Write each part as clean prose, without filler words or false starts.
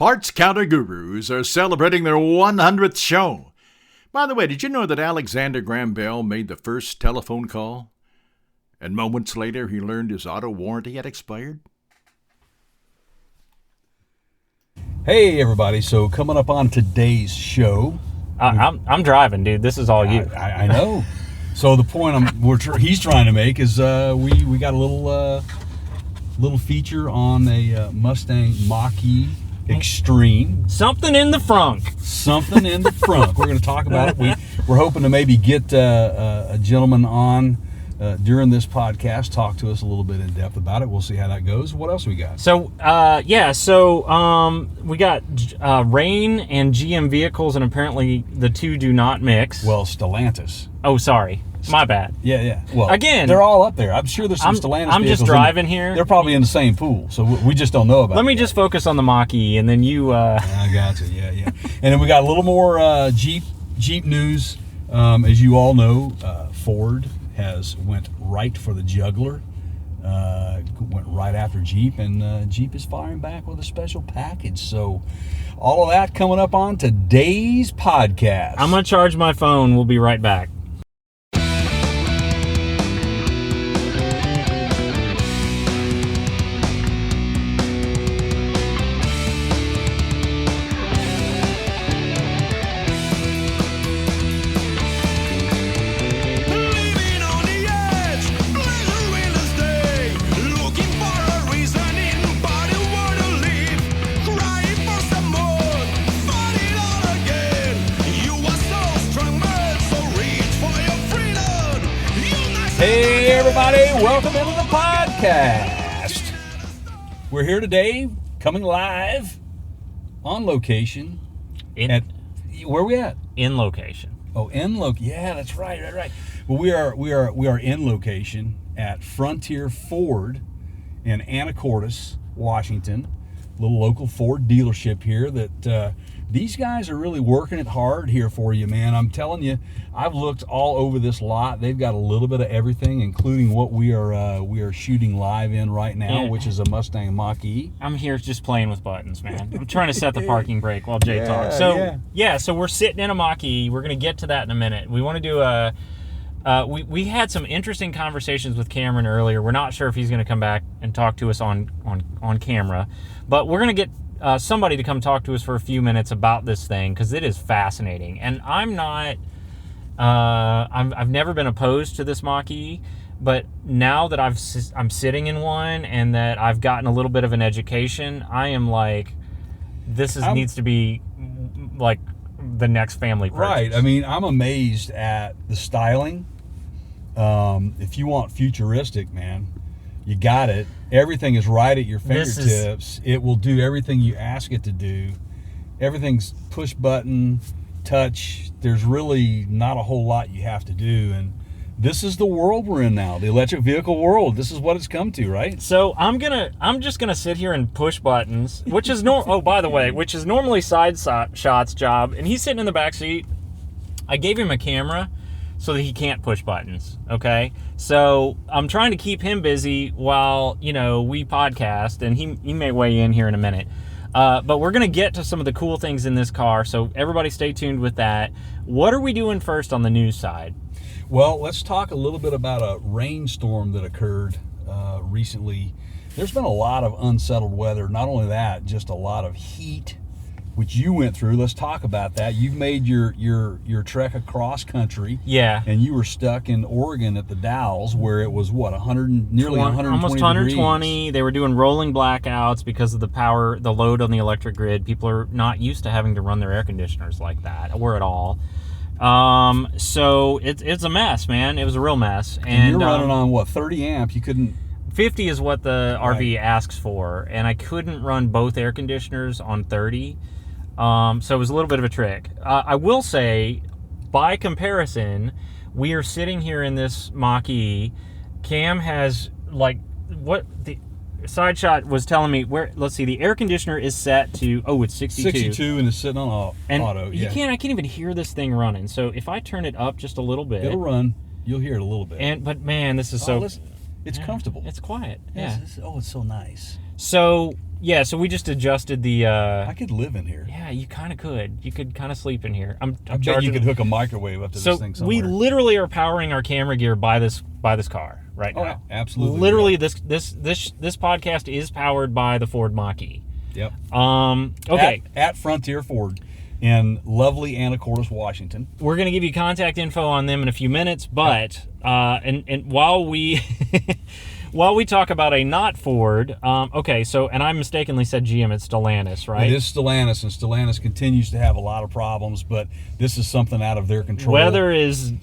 Parts Counter Gurus are celebrating their 100th show. By the way, did you know that Alexander Graham Bell made the first telephone call? And moments later, he learned his auto warranty had expired? Hey, everybody. So coming up on today's show... I'm driving, dude. This is all you. I know. So the point he's trying to make is we got a little feature on a Mustang Mach-E Extreme. Something in the frunk. Something in the frunk. We're going to talk about it. We're hoping to maybe get a gentleman on during this podcast, talk to us a little bit in depth about it. We'll see how that goes. What else we got? So, we got Rain and GM vehicles, and apparently the two do not mix. Well, Stellantis. Oh, sorry. My bad. Yeah. Well, again, they're all up there. I'm sure there's some Stellantis I'm vehicles just driving here. They're probably in the same pool, so we just don't know about it. Let me just focus on the Mach-E, and then you... I got you. Yeah. And then we got a little more Jeep news. As you all know, Ford has went right for the jugular, went right after Jeep, and Jeep is firing back with a special package. So all of that coming up on today's podcast. I'm going to charge my phone. We'll be right back. Hey everybody, welcome into the podcast. We're here today, coming live on location. Where are we at? In location. Oh, yeah, that's right. Well, we are in location at Frontier Ford in Anacortes, Washington. A little local Ford dealership here that these guys are really working it hard here for you, man. I'm telling you, I've looked all over this lot. They've got a little bit of everything, including what we are shooting live in right now, which is a Mustang Mach-E. I'm here just playing with buttons, man. I'm trying to set the parking brake while Jay talks. So so we're sitting in a Mach-E. We're going to get to that in a minute. We want to do we had some interesting conversations with Cameron earlier. We're not sure if he's going to come back and talk to us on camera, but we're going to get somebody to come talk to us for a few minutes about this thing, because it is fascinating. And I'm not, I've never been opposed to this Mach-E, but now that I'm sitting in one and that I've gotten a little bit of an education, I am like, needs to be like the next family purchase. Right. I mean, I'm amazed at the styling. If you want futuristic, man, you got it. Everything is right at your fingertips. It will do everything you ask it to do. Everything's push button, touch. There's really not a whole lot you have to do. And this is the world we're in now, the electric vehicle world. This is what it's come to, right? So I'm just gonna sit here and push buttons, which is which is normally side shot's job. And he's sitting in the back seat. I gave him a camera so that he can't push buttons, okay? So I'm trying to keep him busy while, we podcast, and he may weigh in here in a minute. But we're going to get to some of the cool things in this car, so everybody stay tuned with that. What are we doing first on the news side? Well, let's talk a little bit about a rainstorm that occurred recently. There's been a lot of unsettled weather. Not only that, just a lot of heat, which you went through. Let's talk about that. You've made your trek across country. Yeah. And you were stuck in Oregon at the Dalles, where it was nearly 120 almost 120. degrees. They were doing rolling blackouts because of the load on the electric grid. People are not used to having to run their air conditioners like that, or at all. So it's a mess, man. It was a real mess. And you're running on what, 30 amp? You couldn't. 50 is what the RV asks for, and I couldn't run both air conditioners on 30. So it was a little bit of a trick. I will say, by comparison, we are sitting here in this Mach-E. Cam has, what the side shot was telling me, let's see, the air conditioner is set to, it's 62. 62 and it's sitting on auto. I can't even hear this thing running. So if I turn it up just a little bit. It'll run. You'll hear it a little bit. But man, this is It's comfortable. It's quiet. It's so nice. So Yeah, so we just adjusted the. I could live in here. Yeah, you kind of could. You could kind of sleep in here. I'm I bet charging. you could hook a microwave up to this thing somewhere. We literally are powering our camera gear by this car right now. Oh, absolutely. Literally, this podcast is powered by the Ford Mach-E. Yep. Okay. At Frontier Ford in lovely Anacortes, Washington. We're going to give you contact info on them in a few minutes, but and while we while we talk about a not Ford, okay, so, and I mistakenly said GM, it's Stellantis, right? It is Stellantis, and Stellantis continues to have a lot of problems, but this is something out of their control. Weather is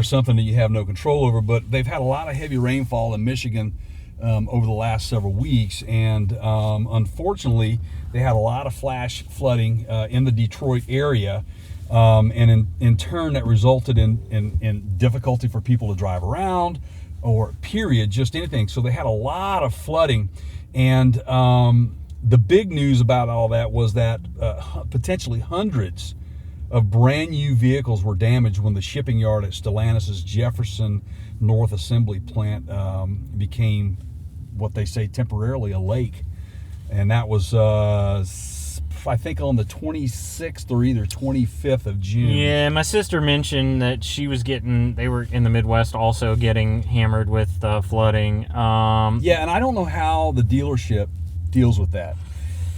something that you have no control over, but they've had a lot of heavy rainfall in Michigan over the last several weeks, and unfortunately, they had a lot of flash flooding in the Detroit area, and in turn, that resulted in difficulty for people to drive around, or period, just anything. So they had a lot of flooding, and the big news about all that was that potentially hundreds of brand new vehicles were damaged when the shipping yard at Stellantis' Jefferson North Assembly plant became what they say temporarily a lake. And that was I think on the 26th or either 25th of June. Yeah, my sister mentioned that they were in the Midwest also getting hammered with flooding. Yeah, and I don't know how the dealership deals with that.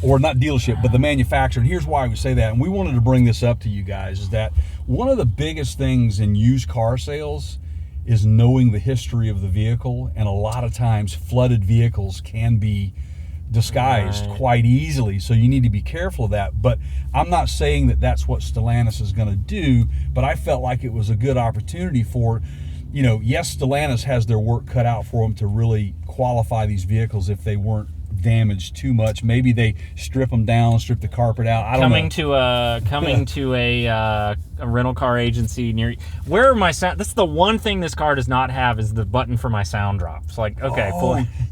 Or not dealership, but the manufacturer. And here's why we say that. And we wanted to bring this up to you guys, is that one of the biggest things in used car sales is knowing the history of the vehicle. And a lot of times flooded vehicles can be disguised quite easily, so you need to be careful of that. But I'm not saying that that's what Stellantis is going to do, but I felt like it was a good opportunity for, yes, Stellantis has their work cut out for them to really qualify these vehicles if they weren't damaged too much. Maybe they strip them down, strip the carpet out. I don't know. Coming to a rental car agency near where are my sound. This is the one thing this car does not have, is the button for my sound drops. Like, okay,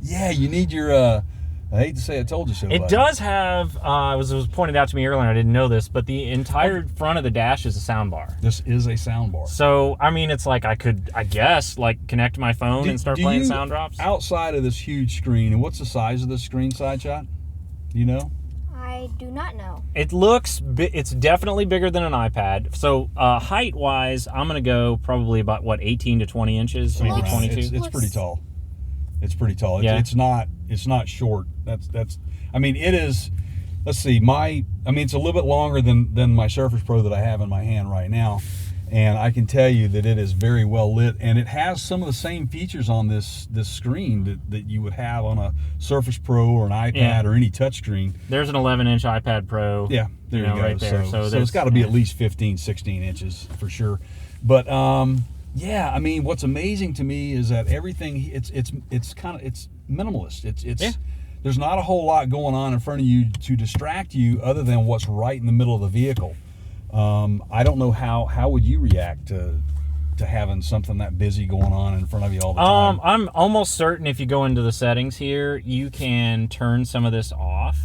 yeah, you need your I hate to say I told you so. It does have, it was pointed out to me earlier, and I didn't know this, but the entire front of the dash is a sound bar. This is a sound bar. So, I mean, it's like I could, I guess, like connect my phone and start playing sound drops. Outside of this huge screen, and what's the size of this screen, Side Shot? Do you know? I do not know. It's definitely bigger than an iPad. So, height-wise, I'm going to go probably about, 18 to 20 inches, maybe 22? It's pretty tall. It's pretty tall. Yeah. It's not short. I mean, it is, let's see, it's a little bit longer than my Surface Pro that I have in my hand right now. And I can tell you that it is very well lit, and it has some of the same features on this screen that you would have on a Surface Pro or an iPad or any touchscreen. There's an 11-inch iPad Pro. Yeah, there you go. Right there. So it's got to be at least 15, 16 inches for sure. But yeah, I mean, what's amazing to me is that everything it's minimalist. There's not a whole lot going on in front of you to distract you other than what's right in the middle of the vehicle. I don't know how would you react to having something that busy going on in front of you all the time. I'm almost certain if you go into the settings here, you can turn some of this off.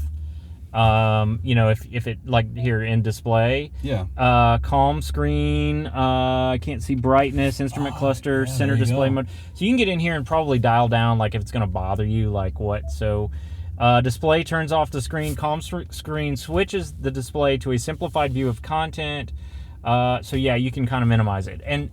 If it, like here in display, calm screen, I can't see brightness, instrument cluster, center display mode. So you can get in here and probably dial down, like if it's going to bother you, like what. So display turns off the screen, calm screen switches the display to a simplified view of content. So yeah, you can kind of minimize it. And,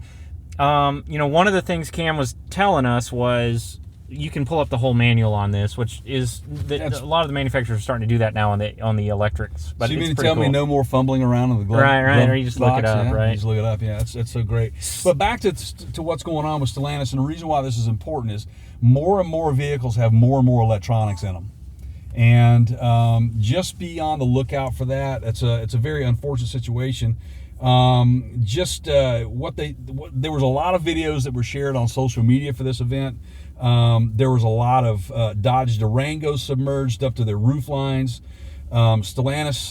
one of the things Cam was telling us was, you can pull up the whole manual on this, which is a lot of the manufacturers are starting to do that now on the electrics. But so you mean to tell me no more fumbling around in the glove? Right. Or you just look it up, right? You just look it up. Yeah, that's so great. But back to what's going on with Stellantis, and the reason why this is important is more and more vehicles have more and more electronics in them, and just be on the lookout for that. It's a very unfortunate situation. There was a lot of videos that were shared on social media for this event. There was a lot of Dodge Durangos submerged up to their roof lines. Stellantis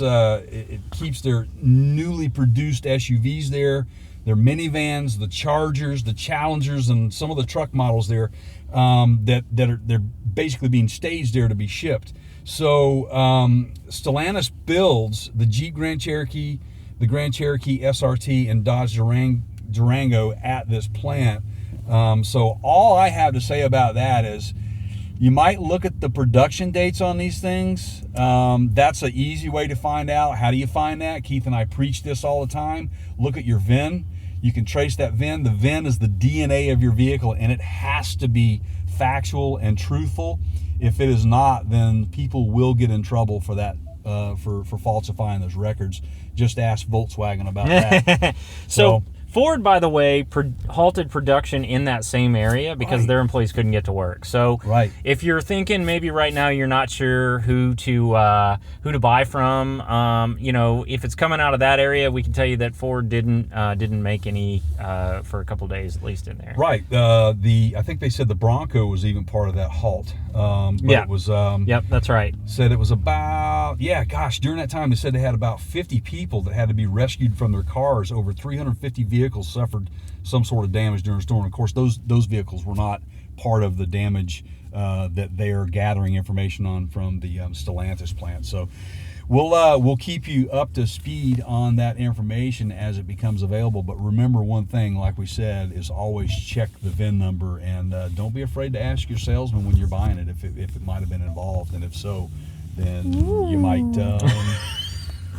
it keeps their newly produced SUVs there, their minivans, the Chargers, the Challengers, and some of the truck models there they're basically being staged there to be shipped. So Stellantis builds the Jeep Grand Cherokee, the Grand Cherokee SRT, and Dodge Durango at this plant. So all I have to say about that is, You might look at the production dates on these things. That's an easy way to find out. How do you find that? Keith and I preach this all the time. Look at your VIN. You can trace that VIN. The VIN is the DNA of your vehicle, and it has to be factual and truthful. If it is not, then people will get in trouble for that, for falsifying those records. Just ask Volkswagen about that. So Ford, by the way, halted production in that same area because their employees couldn't get to work. So if you're thinking maybe right now you're not sure who to buy from, if it's coming out of that area, we can tell you that Ford didn't make any for a couple days at least in there. Right. I think they said the Bronco was even part of that halt. It was. Yep, that's right. Said it was about during that time they said they had about 50 people that had to be rescued from their cars. Over 350 vehicles suffered some sort of damage during the storm. Of course, those vehicles were not part of the damage that they are gathering information on from the Stellantis plant. So we'll keep you up to speed on that information as it becomes available. But remember one thing, like we said, is always check the VIN number, and don't be afraid to ask your salesman when you're buying it if it might have been involved, and if so, then you might.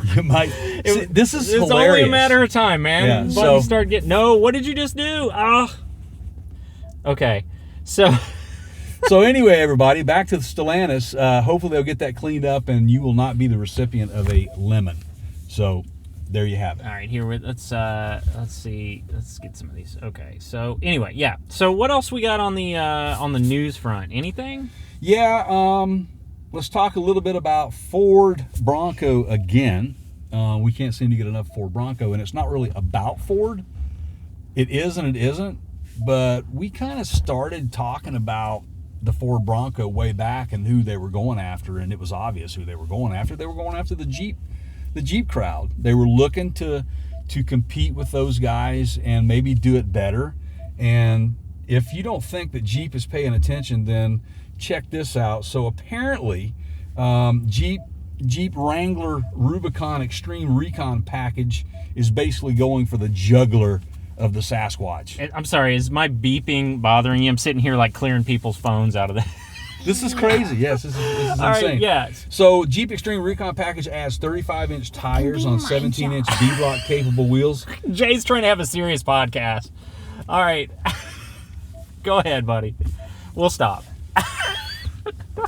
This is it's hilarious. only a matter of time, man. Yeah, Buttons start getting. No, what did you just do? Okay, so. So anyway, everybody, back to the Stellantis. Hopefully they'll get that cleaned up, and you will not be the recipient of a lemon. So there you have it. All right, here let's see. Let's get some of these. Okay, so anyway, yeah. So what else we got on the news front? Anything? Yeah. Let's talk a little bit about Ford Bronco again. We can't seem to get enough Ford Bronco, and it's not really about Ford. It is and it isn't, but we kind of started talking about the Ford Bronco way back and who they were going after, and it was obvious who they were going after. They were going after the Jeep crowd. They were looking to compete with those guys and maybe do it better. And if you don't think that Jeep is paying attention, then check this out. So apparently, Jeep Wrangler Rubicon Extreme Recon package is basically going for the jugular of the Sasquatch. I'm sorry, is my beeping bothering you? I'm sitting here like clearing people's phones out of that. This is crazy. Yes, this is insane. All right, yeah. So Jeep Extreme Recon package adds 35-inch tires on 17-inch D-block capable wheels. Jay's trying to have a serious podcast. All right. Go ahead, buddy. We'll stop.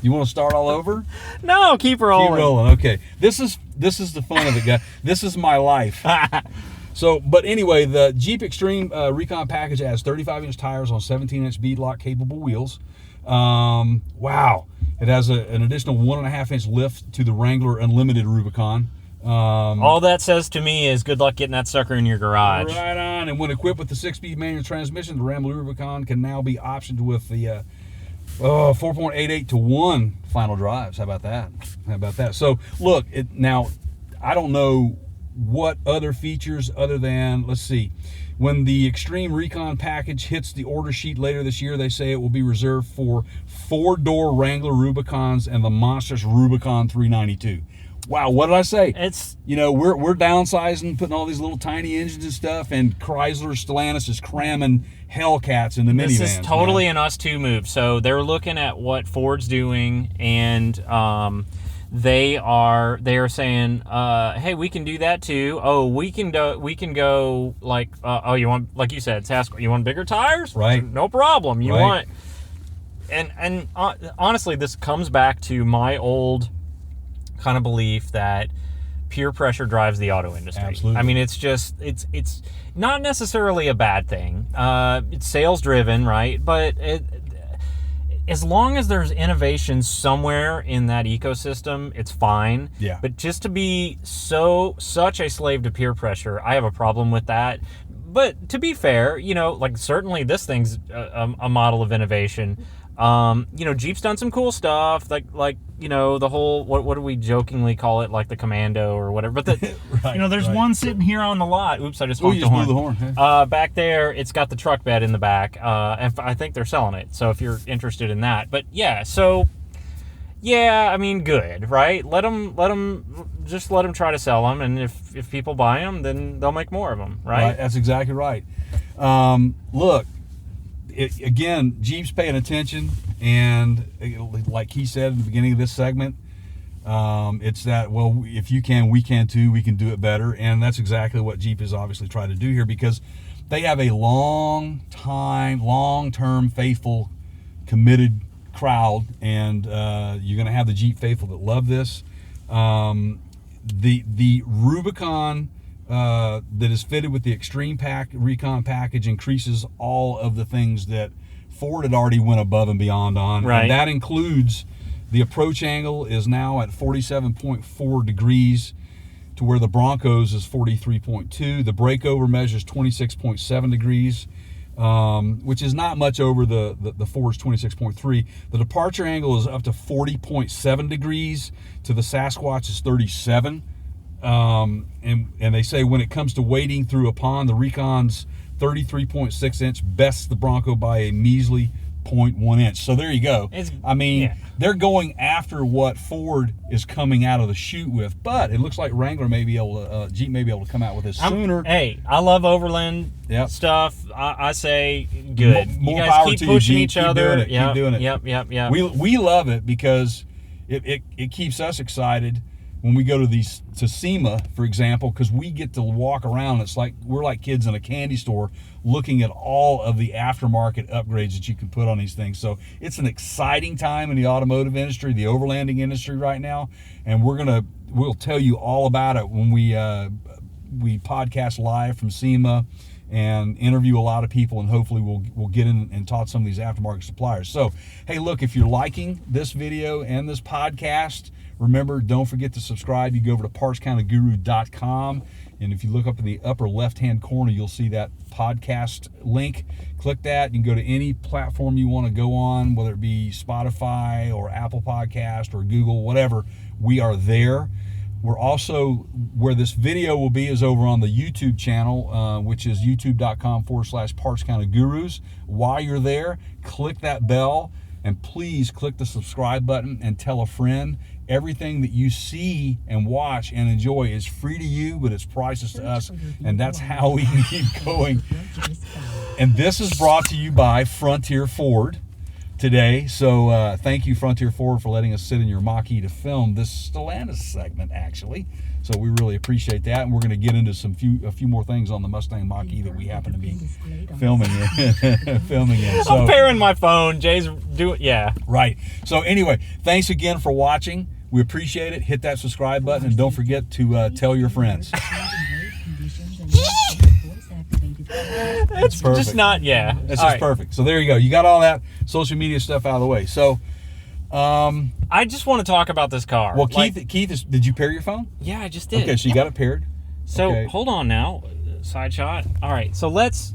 You want to start all over? No, keep rolling. Keep rolling. Okay. This is the fun of it, guys. This is my life. So, but anyway, the Jeep Extreme Recon package adds 35-inch tires on 17-inch beadlock capable wheels. Wow. It has an additional 1.5-inch lift to the Wrangler Unlimited Rubicon. All that says to me is good luck getting that sucker in your garage. Right on. And when equipped with the 6-speed manual transmission, the Wrangler Rubicon can now be optioned with the 4.88 to 1 final drives. How about that? So, look, now, I don't know what other features other than, let's see, when the Extreme Recon package hits the order sheet later this year, they say it will be reserved for 4-door Wrangler Rubicons and the monstrous Rubicon 392. Wow, what did I say? It's, we're downsizing, putting all these little tiny engines and stuff, and Chrysler Stellantis is cramming Hellcats in the minivans. This is totally an us two move. So they're looking at what Ford's doing, and they are saying, hey, we can do that too. Oh, we can go like, you want, like you said, Sasquatch, you want bigger tires? Right. No problem. You want, and honestly, this comes back to my old kind of belief that peer pressure drives the auto industry. Absolutely. I mean, it's not necessarily a bad thing. It's sales driven, right? But as long as there's innovation somewhere in that ecosystem, it's fine. Yeah. But just to be such a slave to peer pressure, I have a problem with that. But to be fair, like certainly this thing's a model of innovation. Jeep's done some cool stuff, like the whole what do we jokingly call it, like the Commando or whatever. But there's one sitting here on the lot. Oops, I just honked the horn. Blew the horn. Back there, it's got the truck bed in the back, and I think they're selling it. So if you're interested in that, but yeah, I mean, good, right? Let them try to sell them, and if people buy them, then they'll make more of them, right? That's exactly right. Look. again, Jeep's paying attention, and like he said at the beginning of this segment, it's that, well, if you can, we can too. We can do it better, and that's exactly what Jeep is obviously trying to do here, because they have a long-term, faithful, committed crowd, and you're going to have the Jeep faithful that love this. The Rubicon that is fitted with the Extreme Recon package increases all of the things that Ford had already went above and beyond on. Right. And that includes the approach angle is now at 47.4 degrees, to where the Broncos is 43.2. The breakover measures 26.7 degrees, which is not much over the Ford's 26.3. The departure angle is up to 40.7 degrees. To the Sasquatch is 37. And they say when it comes to wading through a pond, the Recon's 33.6 inch bests the Bronco by a measly 0.1 inch. So there you go. They're going after what Ford is coming out of the chute with, but it looks like Wrangler may be able to, Jeep may be able to come out with this sooner. Hey, I love Overland stuff. I say good. More you guys power keep to you, pushing Jeep. each Keep other. doing it. Keep doing it. Yep. We love it because it keeps us excited when we go to SEMA, for example, because we get to walk around. It's like we're like kids in a candy store looking at all of the aftermarket upgrades that you can put on these things. So it's an exciting time in the automotive industry, the overlanding industry right now, and we'll tell you all about it when we podcast live from SEMA and interview a lot of people, and hopefully we'll get in and talk to some of these aftermarket suppliers. So, hey, look, if you're liking this video and this podcast, remember, don't forget to subscribe. You go over to partscounterguru.com, and if you look up in the upper left-hand corner, you'll see that podcast link. Click that. You can go to any platform you want to go on, whether it be Spotify or Apple Podcast or Google, whatever. We are there. We're also, where this video will be is over on the YouTube channel, which is youtube.com/partscountergurus. While you're there, click that bell, and please click the subscribe button and tell a friend. Everything that you see and watch and enjoy is free to you, but it's priceless to us, and that's how we can keep going. And this is brought to you by Frontier Ford today. So thank you, Frontier Ford, for letting us sit in your Mach-E to film this Stellantis segment, actually. So we really appreciate that, and we're going to get into a few more things on the Mustang Mach-E that we happen to be filming in. So, I'm pairing my phone. Jay's doing, yeah. Right. So anyway, thanks again for watching. We appreciate it. Hit that subscribe button, and don't forget to tell your friends. That's perfect. just not, yeah. That's just perfect. So there you go. You got all that social media stuff out of the way. So I just want to talk about this car. Well, Keith, did you pair your phone? Yeah, I just did. Okay, so you got it paired. So okay. Hold on now. Side shot. All right. So let's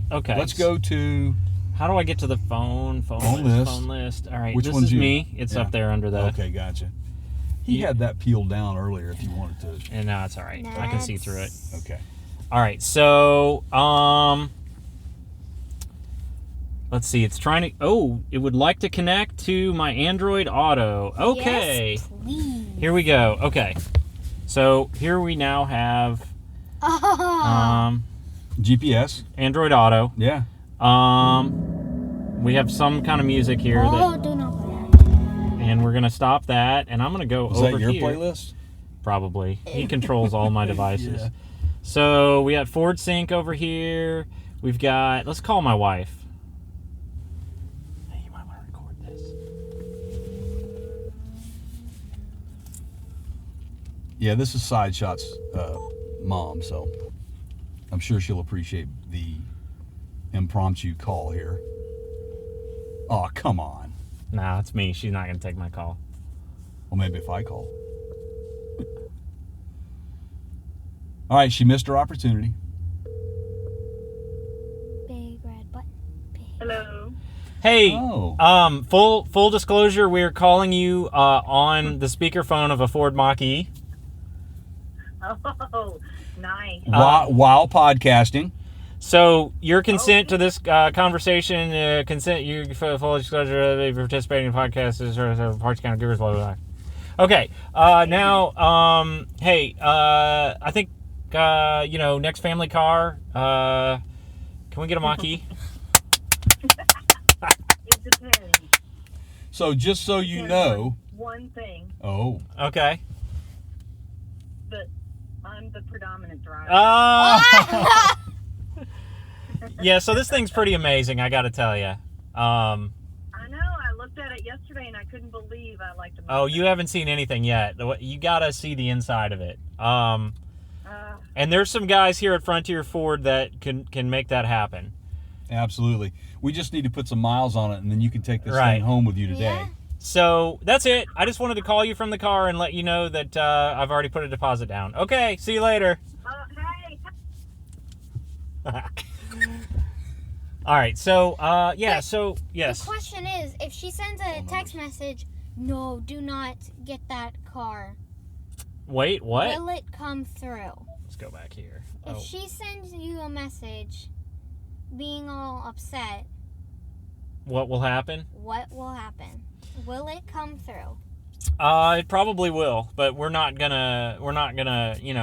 go to. How do I get to the phone list? All right. Which this one's is you? me. It's up there under the. Okay, gotcha. He had that peeled down earlier if you wanted to. And no, it's all right. I can see through it. Okay. All right. So let's see. It's trying to. Oh, it would like to connect to my Android Auto. Okay. Yes, please. Here we go. Okay. So here we now have GPS. Android Auto. Yeah. We have some kind of music here do not put that. and we're gonna stop that, and I'm gonna go Is over that your here. playlist? Probably. He controls all my devices. Yeah. So we got Ford Sync over here. We've got. Let's call my wife. Hey, you might want to record this. Yeah, this is Side Shot's mom, so I'm sure she'll appreciate the impromptu call here. Oh, come on. Nah, it's me. She's not gonna take my call. Well, maybe if I call. All right, she missed her opportunity. Big red button. Hello. Hey, Oh. full disclosure, we're calling you on the speakerphone of a Ford Mach-E. Oh, nice. While podcasting. So your consent to this conversation, consent you for full disclosure of participating in podcasts is Parts Counter Gurus, blah blah blah. Okay, now, hey, I think next family car. Can we get a Mach-E? It depends. So just so you Depends know, on one thing, oh, Okay. but I'm the predominant driver. Oh. Yeah, so this thing's pretty amazing, I got to tell you. I know. I looked at it yesterday and I couldn't believe I liked it. Oh, you haven't seen anything yet. You got to see the inside of it. And there's some guys here at Frontier Ford that can make that happen. absolutely. We just need to put some miles on it, and then you can take this Right. thing home with you today. Yeah. So that's it. I just wanted to call you from the car and let you know that I've already put a deposit down. Okay, see you later. Hey, All right, so so yes. The question is, if she sends a text message, no, do not get that car. Wait, what? Will it come through? Let's go back here. If Oh. she sends you a message being all upset, What will happen? what will happen? Will it come through? It probably will, but we're not gonna,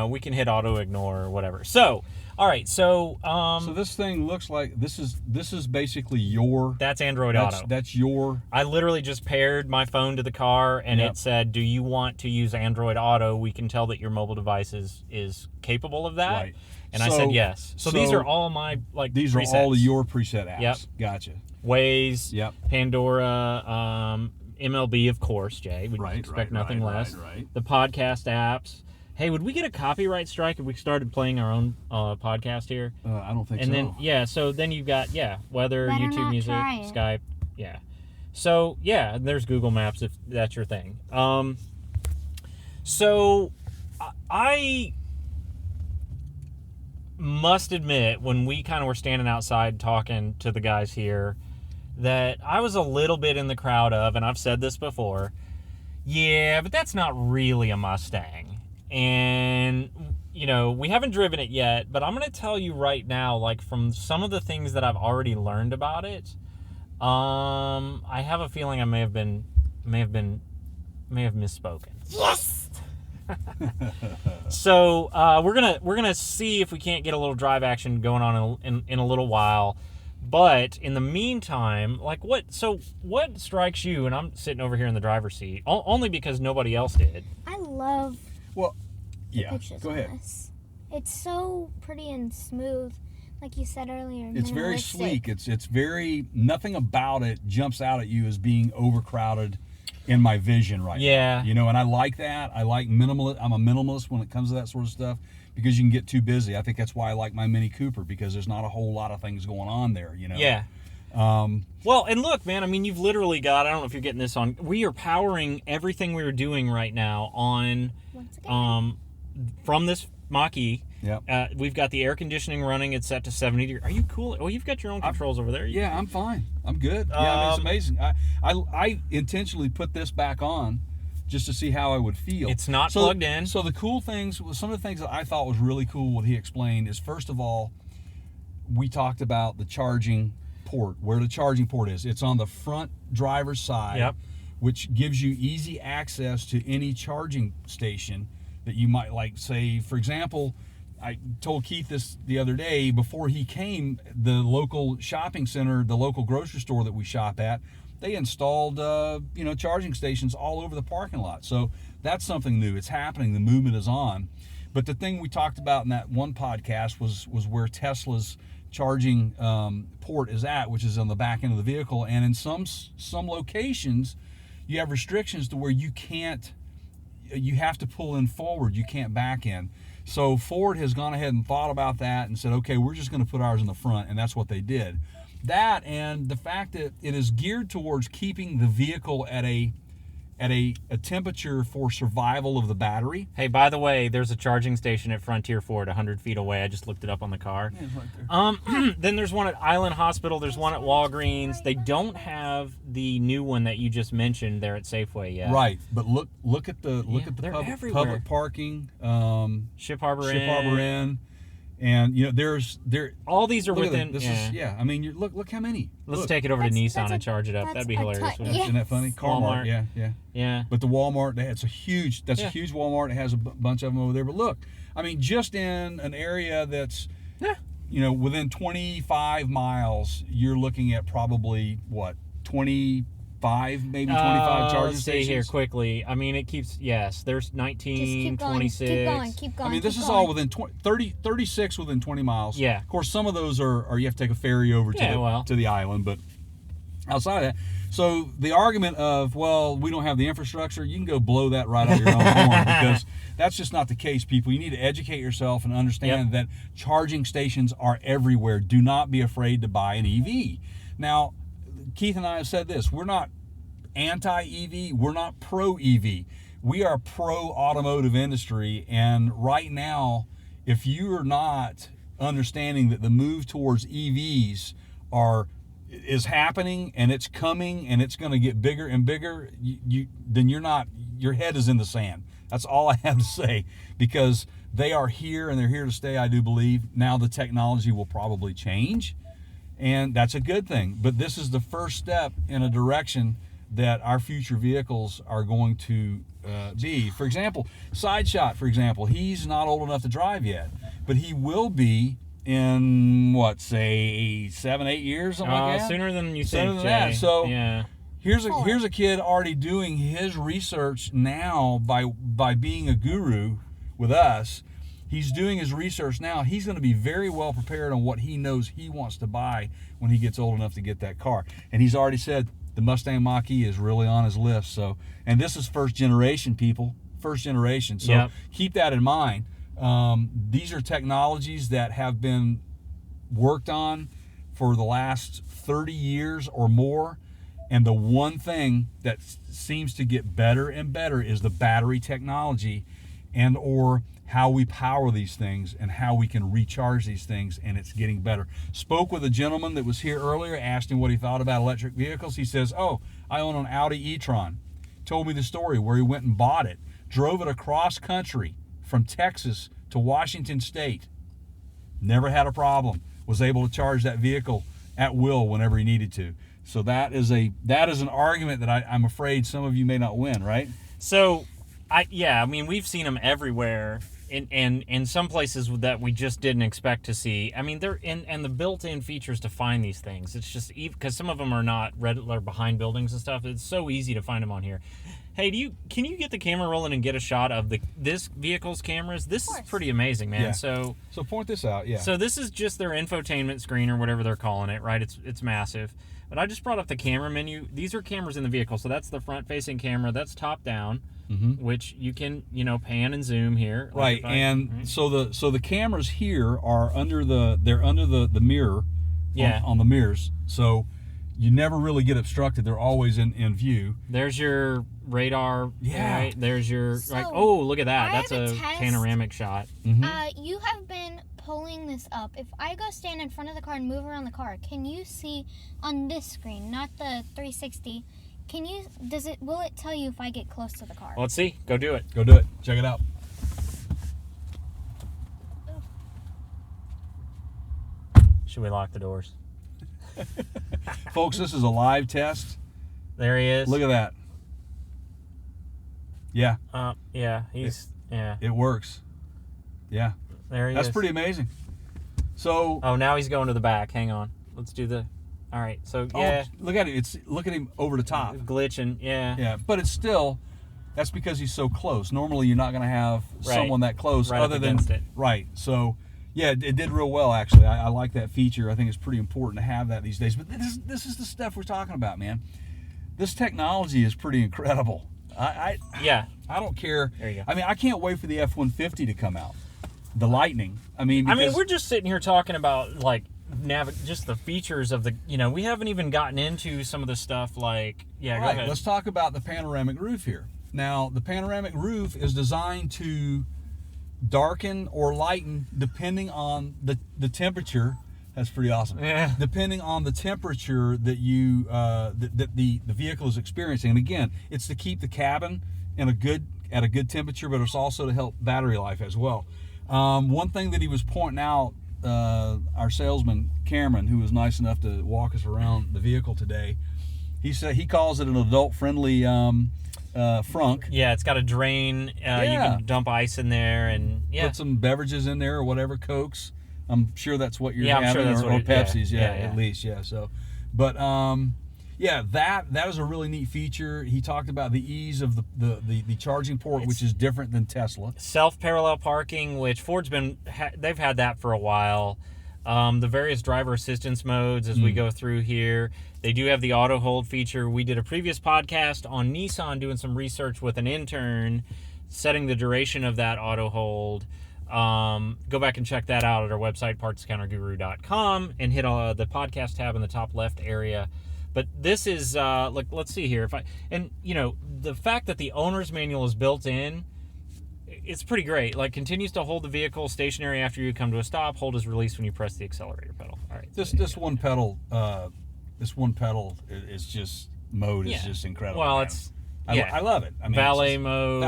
we can hit auto ignore or whatever. So, all right, so So this thing looks like this is basically your that's Android Auto. that's your I literally just paired my phone to the car and Yep. it said, "Do you want to use Android Auto? We can tell that your mobile device is capable of that." right. And I said yes. So these are all my these presets. are all of your preset apps. Yep. Gotcha. Waze, Yep. Pandora, MLB, of course, Jay. We'd expect nothing less. Right. The podcast apps. Hey, would we get a copyright strike if we started playing our own podcast here? I don't think And so. then so then you've got weather, Better YouTube not Music, try it. Skype, So and there's Google Maps if that's your thing. So I must admit, when we kind of were standing outside talking to the guys here, that I was a little bit in the crowd of, and I've said this before, yeah, but that's not really a Mustang. And, we haven't driven it yet, but I'm going to tell you right now, like from some of the things that I've already learned about it, I have a feeling I may have misspoken. Yes! So we're gonna see if we can't get a little drive action going on in a little while. But in the meantime, what strikes you? And I'm sitting over here in the driver's seat only because nobody else did. I love Well, the yeah. pictures Go on ahead. this. It's so pretty and smooth, like you said earlier. It's very minimalistic. sleek. It's very nothing about it jumps out at you as being overcrowded in my vision right Yeah. now. And I like that. I like minimalist. I'm a minimalist when it comes to that sort of stuff because you can get too busy. I think that's why I like my Mini Cooper, because there's not a whole lot of things going on there, Yeah. Well, and look, man, I mean, you've literally got, I don't know if you're getting this on, we are powering everything we are doing right now on, Once again. from this Mach-E. Yep. We've got the air conditioning running. It's set to 70 degrees. Are you cool? Oh, you've got your own controls over there. Yeah, I'm fine. I'm good. Yeah, I mean, it's amazing. I intentionally put this back on just to see how I would feel. It's not plugged in. So the cool things, some of the things that I thought was really cool what he explained is, first of all, we talked about the charging port, where the charging port is. It's on the front driver's side, Yep. which gives you easy access to any charging station that you might like. Say, for example, I told Keith this the other day, before he came, the local shopping center, the local grocery store that we shop at, they installed charging stations all over the parking lot. So that's something new. It's happening. The movement is on. But the thing we talked about in that one podcast was where Tesla's charging port is at, which is on the back end of the vehicle. And in some locations, you have restrictions to where you have to pull in forward. You can't back in. So Ford has gone ahead and thought about that and said, okay, we're just going to put ours in the front, and that's what they did. That and the fact that it is geared towards keeping the vehicle at a temperature for survival of the battery. Hey, by the way, there's a charging station at Frontier Ford 100 feet away. I just looked it up on the car. Yeah, it's right there. Then there's one at Island Hospital. There's one at Walgreens. They don't have the new one that you just mentioned there at Safeway yet. Right, but look at the they're public everywhere. parking, Ship Harbor Ship Inn. Harbor Inn, and there. All these are Look at within. this yeah. I mean, look how many. Let's Look. take it over to That's Nissan a- and charge it up. that's That'd be a hilarious. ton- wouldn't it? Isn't that funny? Walmart. Carmart, yeah. Yeah. But the Walmart, that's a huge Yeah. Walmart. It has a bunch of them over there. But look, I mean, just in an area that's, Yeah. within 25 miles, you're looking at probably, 20 25, maybe 25 charging let's see stations. here quickly. I mean, it keeps, yes, there's 19, Just keep going, 26. keep going. I mean, this keep is going. all within 36 within 20 miles. Yeah. Of course, some of those are you have to take a ferry over to the island, but outside of that. So the argument of, well, we don't have the infrastructure, you can go blow that right out of your own horn, because that's just not the case, people. You need to educate yourself and understand that charging stations are everywhere. Do not be afraid to buy an EV. Now, Keith and I have said this. We're not anti-EV. We're not pro-EV. We are pro-automotive industry. And right now, if you are not understanding that the move towards EVs is happening and it's coming and it's going to get bigger and bigger, then your head is in the sand. That's all I have to say, because they are here and they're here to stay, I do believe. Now the technology will probably change, and that's a good thing. But this is the first step in a direction that our future vehicles are going to be. For example, Side Shot, for example, he's not old enough to drive yet, but he will be in, what, say 7-8 years, something like that? Sooner than you Sooner think, than that. Jay. So yeah. here's a kid already doing his research now by being a guru with us. He's doing his research now. He's going to be very well prepared on what he knows he wants to buy when he gets old enough to get that car. And he's already said the Mustang Mach-E is really on his list. So, and this is first generation, people. First generation. So keep that in mind. These are technologies that have been worked on for the last 30 years or more. And the one thing that seems to get better and better is the battery technology, and or how we power these things and how we can recharge these things, and it's getting better. Spoke with a gentleman that was here earlier, asked him what he thought about electric vehicles. He says, oh, I own an Audi e-tron. Told me the story where he went and bought it, drove it across country from Texas to Washington State. Never had a problem. Was able to charge that vehicle at will whenever he needed to. So that is an argument that I'm afraid some of you may not win, right? So, I mean, we've seen them everywhere, in some places that we just didn't expect to see. I mean, they're and the built-in features to find these things. It's just because some of them are not regular behind buildings and stuff. It's so easy to find them on here. Hey, can you get the camera rolling and get a shot of this vehicle's cameras? This is pretty amazing, man. Yeah. So point this out, yeah. So this is just their infotainment screen or whatever they're calling it, right? It's massive. But I just brought up the camera menu. These are cameras in the vehicle. So that's the front-facing camera. That's top down, which you can, pan and zoom here. Right, so the cameras here are under the mirror, on the mirrors. So you never really get obstructed. They're always in view. There's your radar. Yeah. Right? There's your So, look at that. I That's have a a test. panoramic shot. You have been pulling this up. If I go stand in front of the car and move around the car, can you see on this screen, not the 360? Will it tell you if I get close to the car? Well, let's see. Go do it. Go do it. Check it out. Should we lock the doors? Folks, this is a live test. There he is. Look at that. Yeah. Yeah, he's It works. Yeah. There he is. That's pretty amazing. So. Oh, now he's going to the back. Hang on. Let's do the. All right. So yeah. Oh, look at it. Look at him over the top. Glitching. Yeah. Yeah, but it's still. That's because he's so close. Normally, you're not going to have someone that close, right other than against it. Right. So, yeah, it did real well actually. I like that feature. I think it's pretty important to have that these days. But this is the stuff we're talking about, man. This technology is pretty incredible. I don't care. There you go. I mean, I can't wait for the F-150 to come out. The Lightning. I mean, we're just sitting here talking about just the features of the. We haven't even gotten into some of the stuff like. Yeah. Go ahead. Let's talk about the panoramic roof here. Now, the panoramic roof is designed to darken or lighten depending on the temperature. That's pretty awesome. Yeah. Depending on the temperature that you that the vehicle is experiencing. And again, it's to keep the cabin at a good temperature, but it's also to help battery life as well. One thing that he was pointing out, our salesman Cameron, who was nice enough to walk us around the vehicle today, he said he calls it an adult-friendly frunk. Yeah, it's got a drain. You can dump ice in there and put some beverages in there or whatever, Cokes. I'm sure that's what you're having, I'm sure that's or Pepsis. Yeah, at least. Yeah. So, but Yeah, that is a really neat feature. He talked about the ease of the charging port, which is different than Tesla. Self-parallel parking, which Ford's they've had that for a while. The various driver assistance modes as we go through here. They do have the auto hold feature. We did a previous podcast on Nissan doing some research with an intern, setting the duration of that auto hold. Go back and check that out at our website, partscounterguru.com, and hit the podcast tab in the top left area. But this is, let's see here. The fact that the owner's manual is built in, it's pretty great. Like, continues to hold the vehicle stationary after you come to a stop. Hold is released when you press the accelerator pedal. All right. This one pedal is just is just incredible. Well, man. I love it. I mean, valet mode.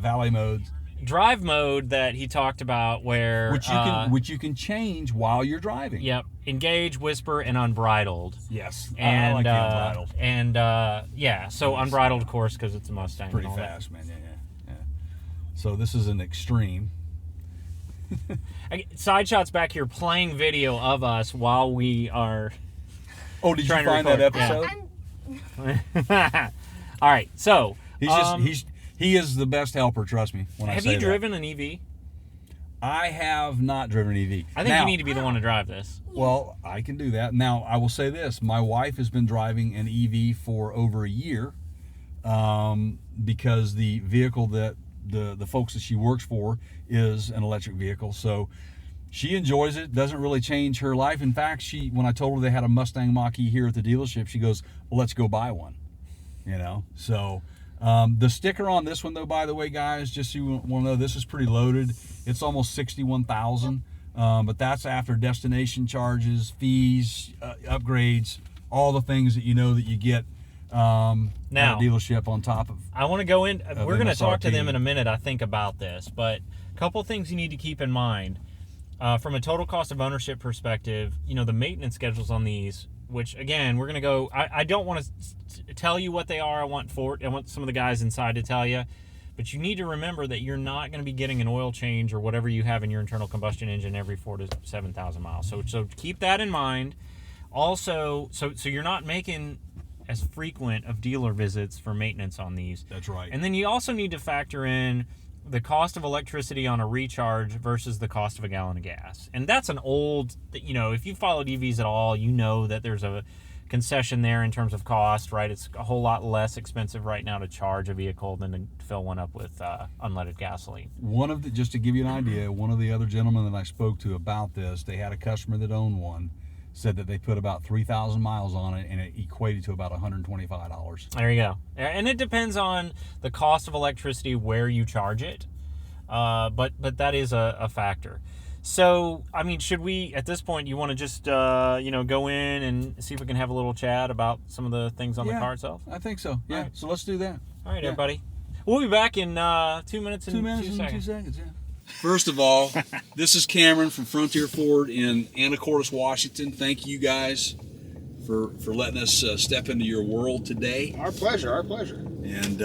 Valet mode. Drive mode that he talked about, where which you can change while you're driving. Yep. Engage, whisper, and unbridled. Yes. And I like the unbridled. So unbridled, of course, because it's a Mustang. Pretty fast, man. Yeah. So this is an extreme. Side shots back here playing video of us while we are. Oh, did you find that episode? All right, so he is the best helper. Trust me when I say that. Have you driven an EV? I have not driven an EV. I think you need to be the one to drive this. Well, I can do that. Now, I will say this: my wife has been driving an EV for over a year, because the vehicle that the folks that she works for is an electric vehicle. So she enjoys it. Doesn't really change her life. In fact, when I told her they had a Mustang Mach-E here at the dealership, she goes, "Well, let's go buy one." So the sticker on this one, though, by the way, guys, just so you want to know, this is pretty loaded. It's almost 61,000, but that's after destination charges, fees, upgrades, all the things that you get at a dealership on top of. I want to go in. We're going to talk to them in a minute, I think, about this, but a couple things you need to keep in mind. From a total cost of ownership perspective, the maintenance schedules on these, which, again, we're going to go. I don't want to tell you what they are. I want some of the guys inside to tell you. But you need to remember that you're not going to be getting an oil change or whatever you have in your internal combustion engine every 4,000 to 7,000 miles. So keep that in mind. Also, so you're not making as frequent of dealer visits for maintenance on these. That's right. And then you also need to factor in the cost of electricity on a recharge versus the cost of a gallon of gas. And that's an old, if you followed EVs at all, you know that there's a concession there in terms of cost, right? It's a whole lot less expensive right now to charge a vehicle than to fill one up with unleaded gasoline. Just to give you an idea, one of the other gentlemen that I spoke to about this, they had a customer that owned one, said that they put about 3,000 miles on it, and it equated to about $125. There you go. And it depends on the cost of electricity where you charge it, but that is a factor. So, I mean, should we, at this point, you want to just, go in and see if we can have a little chat about some of the things on the car itself? I think so. Yeah. Right. So let's do that. All right, everybody. We'll be back in 2 minutes and 2 minutes and 2 seconds. Yeah. First of all, this is Cameron from Frontier Ford in Anacortes, Washington. Thank you guys for letting us step into your world today. Our pleasure. And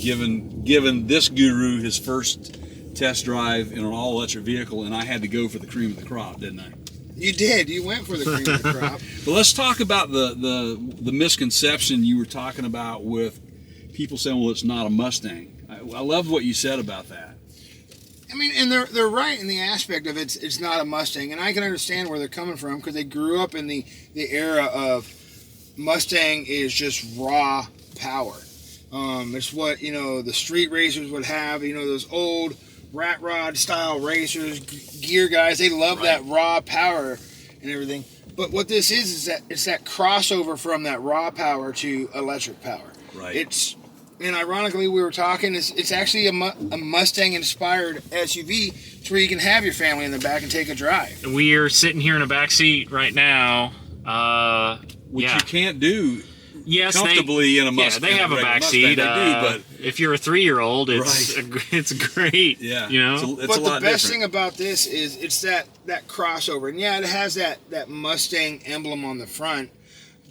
given this guru his first test drive in an all-electric vehicle, and I had to go for the cream of the crop, didn't I? You did. You went for the cream of the crop. But let's talk about the misconception you were talking about with people saying, well, it's not a Mustang. I love what you said about that. I mean, and they're right in the aspect of it's not a Mustang, and I can understand where they're coming from because they grew up in the era of Mustang is just raw power. It's what the street racers would have. Those old rat rod style racers, gear guys. They love that raw power and everything. But what this is that it's that crossover from that raw power to electric power. Right. And ironically, we were talking, it's actually a Mustang-inspired SUV to where you can have your family in the back and take a drive. We are sitting here in a back seat right now. Which you can't do comfortably in a Mustang. Yeah, they have a back seat. But if you're a 3-year-old, it's great. Yeah. It's a lot different. But the best thing about this is it's that crossover. And yeah, it has that Mustang emblem on the front,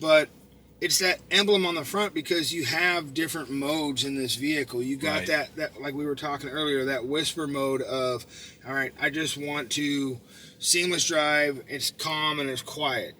but it's that emblem on the front because you have different modes in this vehicle. You got that like we were talking earlier, that whisper mode of, all right, I just want to seamless drive. It's calm and it's quiet.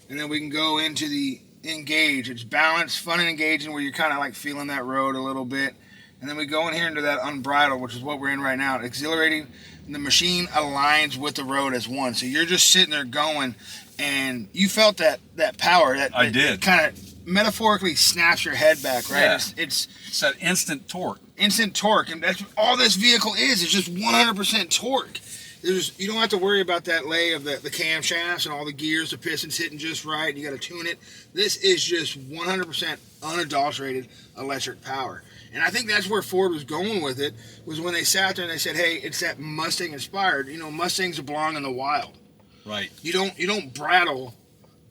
And then we can go into the engage. It's balanced, fun and engaging, where you're kind of like feeling that road a little bit. And then we go in here into that unbridled, which is what we're in right now. Exhilarating. The machine aligns with the road as one. So you're just sitting there going, and you felt that power. I did. It kind of metaphorically snaps your head back, right? Yeah. It's that instant torque. Instant torque, and that's all this vehicle is. It's just 100% torque. You don't have to worry about that lay of the camshafts and all the gears, the pistons hitting just right, and you got to tune it. This is just 100% unadulterated electric power. And I think that's where Ford was going with it, was when they sat there and they said, hey, it's that Mustang inspired. You know, Mustangs belong in the wild. Right. You don't brattle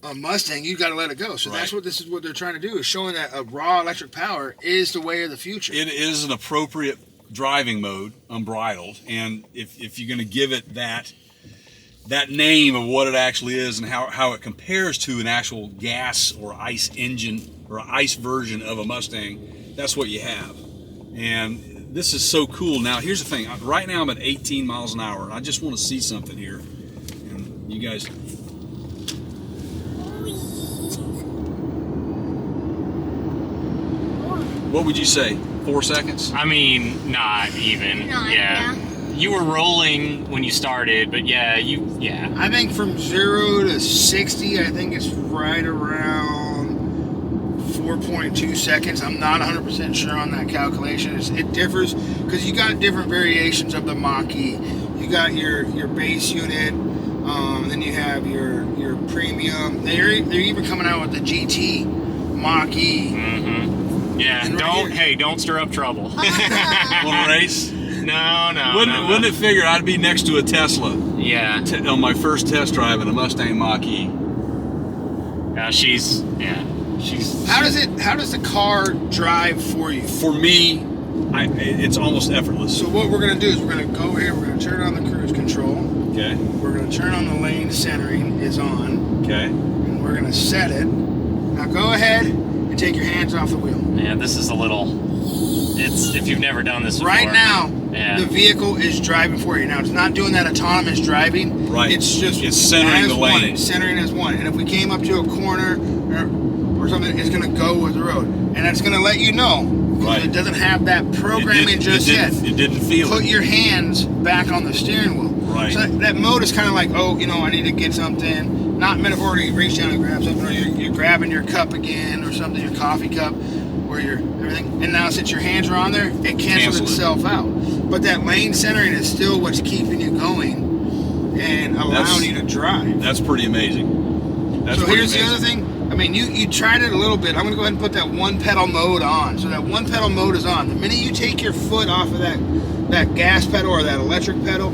a Mustang, you got to let it go. So right. That's what they're trying to do, is showing that a raw electric power is the way of the future. It is an appropriate driving mode, unbridled, and if you're going to give it that name of what it actually is and how it compares to an actual gas or ice engine or ice version of a Mustang, that's what you have. And this is so cool. Now here's the thing, right now I'm at 18 miles an hour, and I just want to see something here, and you guys, what would you say, 4 seconds? I mean, not even. Yeah. You were rolling when you started, but yeah. I think from 0 to 60, I think it's right around 4.2 seconds. I'm not 100% sure on that calculation. It differs because you got different variations of the Mach-E. You got your base unit, then you have your premium. They're even coming out with the GT Mach-E. Mm-hmm. Yeah, and don't stir up trouble. Want to race? No. Wouldn't it figure I'd be next to a Tesla? Yeah. On my first test drive in a Mustang Mach-E. She's. How does the car drive for you? For me, it's almost effortless. So what we're gonna do is we're gonna go here. We're gonna turn on the cruise control. Okay. We're gonna turn on the lane centering is on. Okay. And we're gonna set it. Now go ahead and take your hands off the wheel. Yeah, this is a little. It's if you've never done this before. Right now, yeah. The vehicle is driving for you. Now it's not doing that autonomous driving. Right. It's centering the lane. It's centering as one. And if we came up to a corner or something, it's gonna go with the road, and that's gonna let you know. Right. It doesn't have that programming just yet. It didn't feel Put it. your hands back on the steering wheel. Right. So that mode is kind of like, I need to get something. Not metaphorically reach down and grab something, or you're grabbing your cup again or something, your coffee cup, or your everything. And now since your hands are on there, it cancels itself out. But that lane centering is still what's keeping you going and allowing you to drive. That's pretty amazing. So here's the other thing. I mean, you tried it a little bit. I'm going to go ahead and put that one pedal mode on. So that one pedal mode is on. The minute you take your foot off of that gas pedal or that electric pedal,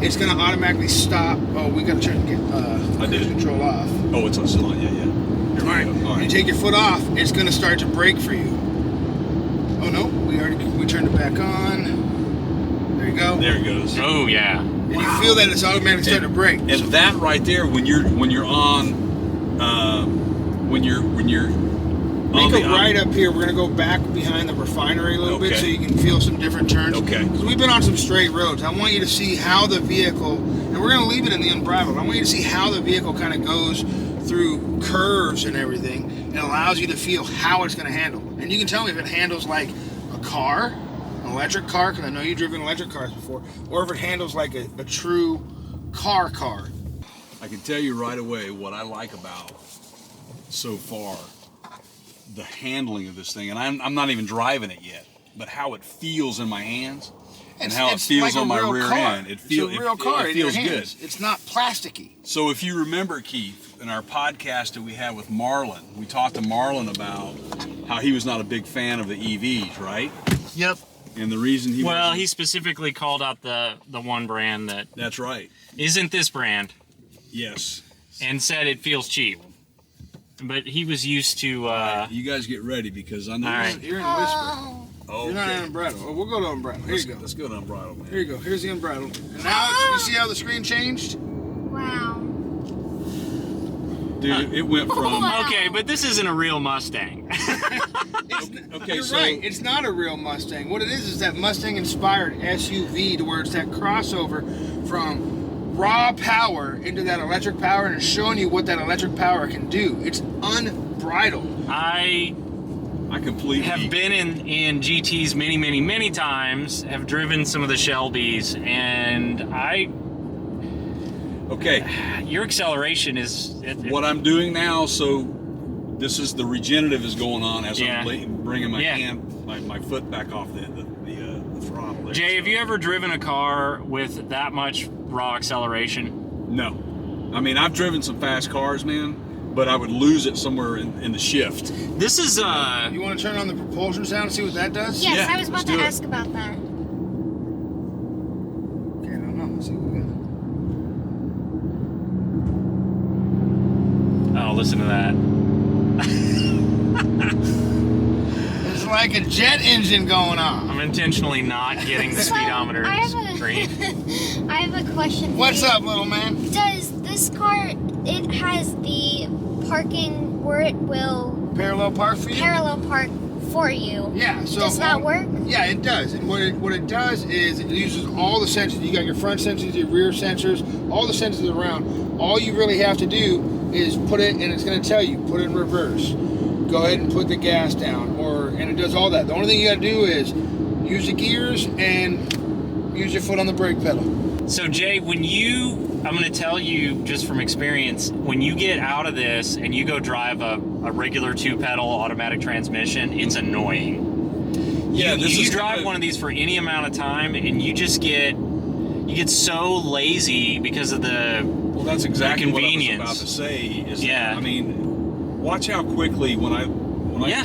it's going to automatically stop. Oh, we got to turn cruise control off. Oh, it's still on. Yeah. All right. When you take your foot off, it's going to start to brake for you. Oh no, we turned it back on. There you go. There it goes. Oh yeah. And you feel that it's automatically starting to brake. And that right there, when you're Make a right up here. We're going to go back behind the refinery a little bit so you can feel some different turns. Okay. Because we've been on some straight roads. I want you to see how the vehicle, and we're going to leave it in the unbridled. I want you to see how the vehicle kind of goes through curves and everything, and allows you to feel how it's going to handle. And you can tell me if it handles like a car, an electric car, because I know you've driven electric cars before, or if it handles like a true car. I can tell you right away what I like about so far the handling of this thing, and I'm not even driving it yet, but how it feels in my hands and how it feels like on my real rear car. end. It's a real car. It in your feels good. hands. It's not plasticky. So if you remember, Keith, in our podcast that we had with Marlon, we talked to Marlon about how he was not a big fan of the EVs, right? Yep. And the reason he specifically called out the one brand that's right. Isn't this brand, Yes. and said it feels cheap. But he was used to. You guys get ready because I know. All right. You're in a whisper. Oh, You're not in unbridled. Oh, we'll go to unbridled. Here you go. Let's go to unbridled, man. Here you go. Here's the unbridled. And now you see how the screen changed? Wow. Dude, it went from. Okay, but this isn't a real Mustang. Okay, You're so right. It's not a real Mustang. What it is that Mustang-inspired SUV, to where it's that crossover from raw power into that electric power, and it's showing you what that electric power can do. It's unbridled. bridle. I completely have been in GTs many times, have driven some of the Shelbys, and your acceleration is... What I'm doing now, so this is the regenerative is going on as I'm bringing my hand, my foot back off the throttle there. Jay, have you ever driven a car with that much raw acceleration? No. I mean, I've driven some fast cars, man, but I would lose it somewhere in the shift. This is You want to turn on the propulsion sound and see what that does? Yes, Yeah, I was about to ask about that. Okay, no, let's see what we got. Oh, listen to that. It's like a jet engine going on. I'm intentionally not getting the So, speedometer I have a- screen. I have a question for What's you. up, little man? Does this car, it has the parking where it will Parallel park for you? parallel park for you? Yeah, so Does that work? Yeah, it does. And what it does is it uses all the sensors. You got your front sensors, your rear sensors, all the sensors around. All you really have to do is put it, and it's going to tell you, put it in reverse. Go ahead and put the gas down, and it does all that. The only thing you got to do is use the gears and use your foot on the brake pedal. So Jay, I'm going to tell you just from experience, when you get out of this and you go drive a regular 2-pedal automatic transmission, it's annoying. Yeah, you drive one of these for any amount of time, and you just get so lazy because of the that's exactly what I was convenience. about to say. Is Yeah. I mean, watch how quickly when I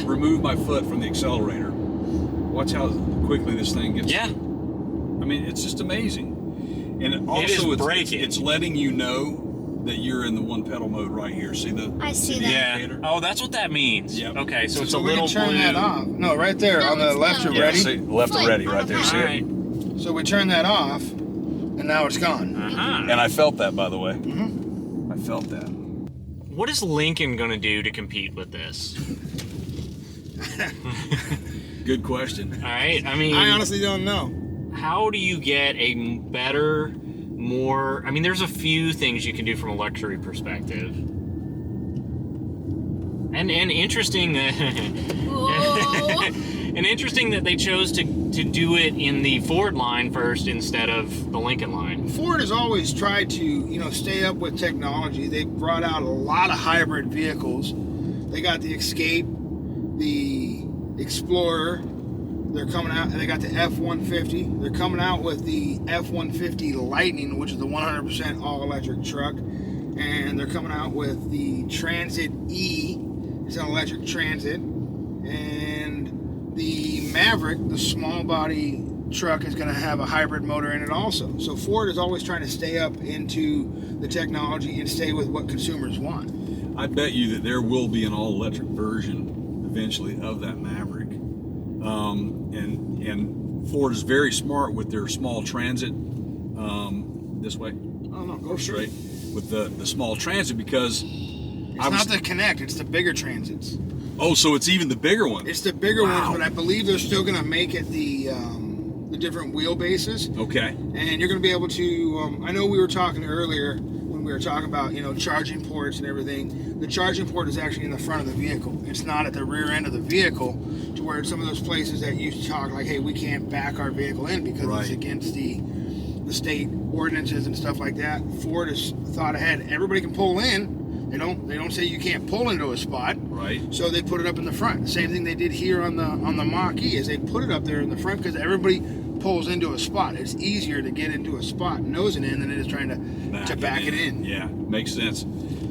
remove my foot from the accelerator. Watch how quickly this thing gets. Yeah. I mean, it's just amazing. And also, it's letting you know that you're in the 1-pedal mode right here. See I see that. Yeah. indicator? Oh, that's what that means. Yep. Okay, so it's So a we little can turn blue. that off. No, right there No, on the it's left. not. You're ready? See, left or ready right there. See All it? right. So we turn that off, and now it's gone. Uh-huh. And I felt that, by the way. Mm-hmm. I felt that. What is Lincoln going to do to compete with this? Good question. All right. I mean, I honestly don't know. how do you get a better, more... I mean, there's a few things you can do from a luxury perspective. And interesting Whoa. and interesting that they chose to do it in the Ford line first instead of the Lincoln line. Ford has always tried to, stay up with technology. They brought out a lot of hybrid vehicles. They got the Escape, the Explorer. They're coming out, and they got the F-150. They're coming out with the F-150 Lightning, which is the 100% all-electric truck. And they're coming out with the Transit E. It's an electric Transit. And the Maverick, the small body truck, is going to have a hybrid motor in it also. So Ford is always trying to stay up into the technology and stay with what consumers want. I bet you that there will be an all-electric version eventually of that Maverick. And Ford is very smart with their small Transit. This way. Oh no, Go straight with the small Transit because It's not the Connect, it's the bigger Transits. Oh, so it's even the bigger one. It's the bigger Wow. ones, but I believe they're still going to make it the different wheelbases. Okay. And you're going to be able to, I know we were talking earlier when we were talking about, charging ports and everything. The charging port is actually in the front of the vehicle. It's not at the rear end of the vehicle, to where some of those places that used to talk like, hey, we can't back our vehicle in because Right. it's against the state ordinances and stuff like that. Ford has thought ahead. Everybody can pull in. They don't say you can't pull into a spot. Right. So they put it up in the front. The same thing they did here on the Mach-E is they put it up there in the front because everybody pulls into a spot. It's easier to get into a spot nosing in than it is trying to back it in. Yeah, makes sense.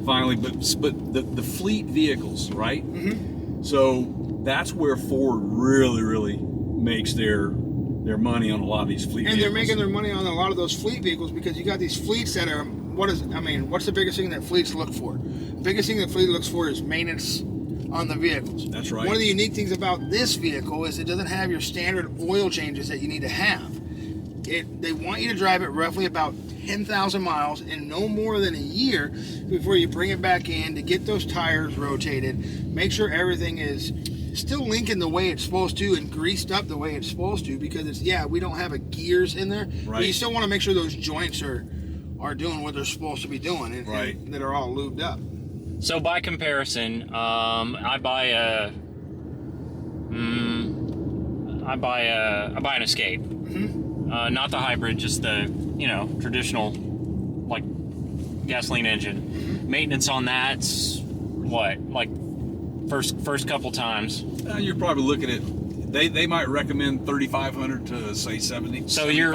Finally, but the fleet vehicles, right? Mm-hmm. So that's where Ford really makes their money on a lot of these fleet And vehicles. they're making their money on a lot of those fleet vehicles because you got these fleets that are, what's the biggest thing that fleets look for? The biggest thing that fleet looks for is maintenance on the vehicles. That's right. One of the unique things about this vehicle is it doesn't have your standard oil changes that you need to have. They want you to drive it roughly about 10,000 miles in no more than a year before you bring it back in to get those tires rotated, make sure everything is still linking the way it's supposed to and greased up the way it's supposed to, because we don't have gears in there, Right. but you still want to make sure those joints are doing what they're supposed to be doing and Right. that are all lubed up. So by comparison, I buy an Escape, not the hybrid, just the traditional like gasoline engine. Maintenance on that's what, like first couple times. You're probably looking at they might recommend 3,500 to say 70. So you're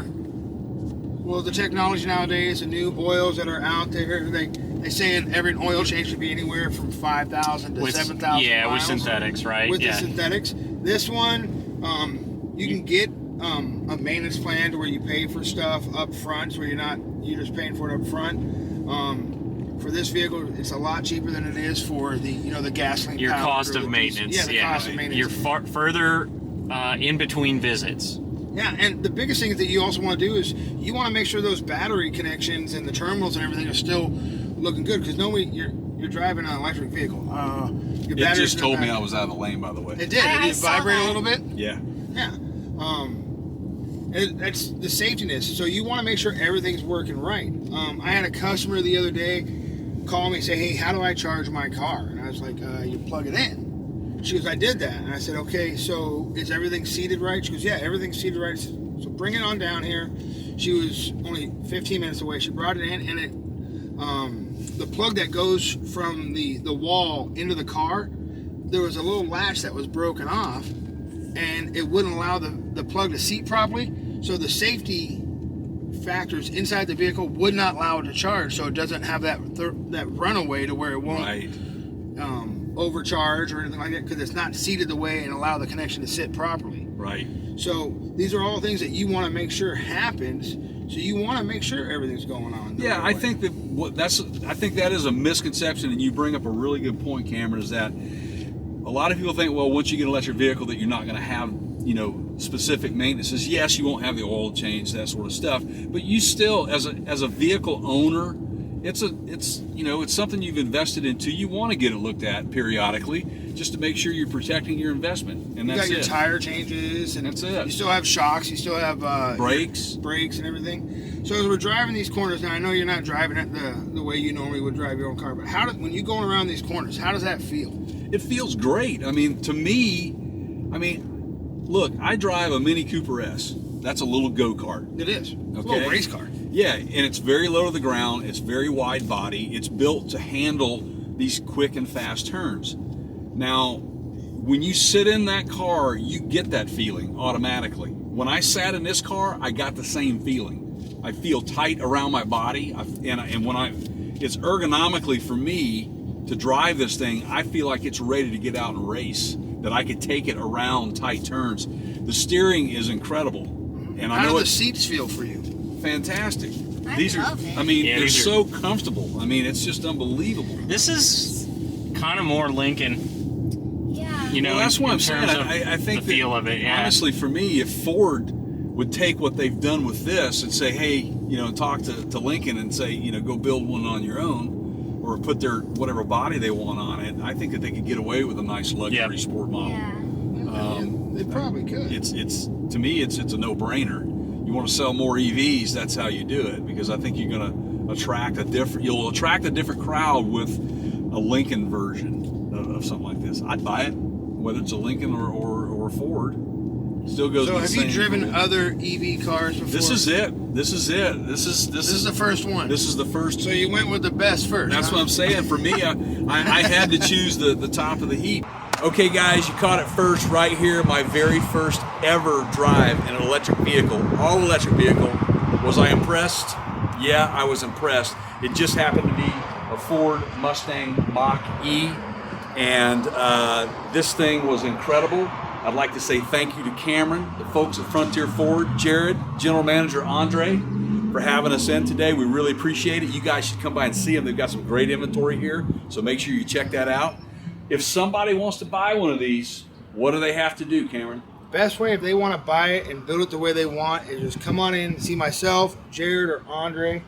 Well, the technology nowadays, the new oils that are out there, they say every oil change should be anywhere from 5,000 to 7,000 Yeah, with miles. synthetics, right? With yeah. the synthetics. This one, you can get a maintenance plan to where you pay for stuff up front, so you're just paying for it up front. For this vehicle, it's a lot cheaper than it is for the gasoline. Your cost of maintenance. Yeah, the cost of maintenance. You're further in between visits. Yeah, and the biggest thing that you also want to do is you want to make sure those battery connections and the terminals and everything are still looking good, because you're driving an electric vehicle. Your It just told me I was out of the lane, by the way. It did. I It saw vibrate a that. little bit. Yeah. Yeah. That's the safetyness. So you want to make sure everything's working right. I had a customer the other day call me and say, "Hey, how do I charge my car?" And I was like, "You plug it in." She goes, "I did that." And I said, "Okay, so is everything seated right?" She goes, "Yeah, everything's seated right." So bring it on down here. She was only 15 minutes away. She brought it in, and the plug that goes from the wall into the car, there was a little latch that was broken off, and it wouldn't allow the plug to seat properly. So the safety factors inside the vehicle would not allow it to charge, so it doesn't have that runaway to where it won't Right. overcharge or anything like that, because it's not seated the way and allow the connection to sit properly. Right. So these are all things that you want to make sure happens. So you want to make sure everything's going on. Yeah, I think that is a misconception, and you bring up a really good point, Cameron. Is that a lot of people think, well, once you get an electric vehicle, that you're not going to have specific maintenances. Yes, you won't have the oil change, that sort of stuff, but you still, as a vehicle owner, it's something you've invested into. You want to get it looked at periodically, just to make sure you're protecting your investment, and you that's got your it. tire changes, and That's it. You still have shocks, you still have Brakes. and everything. So as we're driving these corners, now I know you're not driving it the way you normally would drive your own car, but when you're going around these corners, how does that feel? It feels great. I mean, to me, look, I drive a Mini Cooper S. That's a little go-kart. It is. It's a Okay. little race car. Yeah, and it's very low to the ground. It's very wide body. It's built to handle these quick and fast turns. Now, when you sit in that car, you get that feeling automatically. When I sat in this car, I got the same feeling. I feel tight around my body, it's ergonomically for me to drive this thing. I feel like it's ready to get out and race. That I could take it around tight turns. The steering is incredible, and I How know do the it's seats feel for you? fantastic. I These love it. are, Yeah, they're these are- so comfortable. It's just unbelievable. This is kind of more Lincoln, Yeah. Well, that's what I'm saying. terms of I think the feel of it. Yeah. honestly, for me, if Ford would take what they've done with this and say, hey, talk to Lincoln and say, go build one on your own, or put their whatever body they want on it, I think that they could get away with a nice luxury Yep. sport model. Yeah. They probably could. It's to me, it's a no-brainer. You want to sell more EVs, that's how you do it, because I think you're going to attract a different crowd with a Lincoln version of something like this. I'd buy it, whether it's a Lincoln or Ford. Still goes. So with the have you same driven rule. other EV cars before? This is it. This is the first one. This is the first. So you went with the best first. That's huh? what I'm saying. For me, I had to choose the top of the heap. Okay, guys, you caught it first right here. My very first ever drive in an electric vehicle, all electric vehicle. Was I impressed? Yeah, I was impressed. It just happened to be a Ford Mustang Mach-E, and this thing was incredible. I'd like to say thank you to Cameron, the folks at Frontier Ford, Jared, General Manager Andre, for having us in today. We really appreciate it. You guys should come by and see them. They've got some great inventory here, so make sure you check that out. If somebody wants to buy one of these, what do they have to do, Cameron? Best way if they want to buy it and build it the way they want is just come on in and see myself, Jared, or Andre.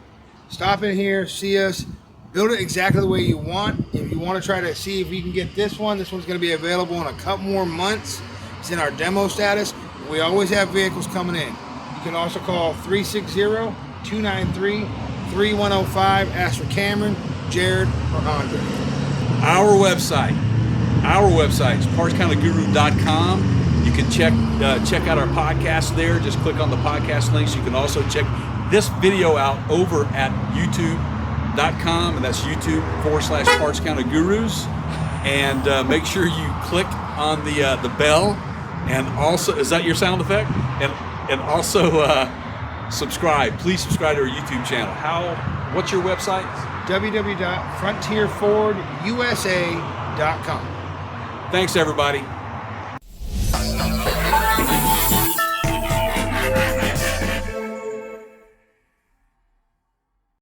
Stop in here, see us, build it exactly the way you want. If you want to try to see if you can get this one's going to be available in a couple more months. It's in our demo status. We always have vehicles coming in. You can also call 360-293-3105. Ask for Cameron. Jared, or Andre. Our website is partscounterguru.com. You can check out our podcast there. Just click on the podcast links. You can also check this video out over at youtube.com, and that's youtube.com/partscountergurus. And make sure you click on the bell. And also, is that your sound effect? And also subscribe. Please subscribe to our YouTube channel. What's your website? www.frontierforwardusa.com. Thanks, everybody.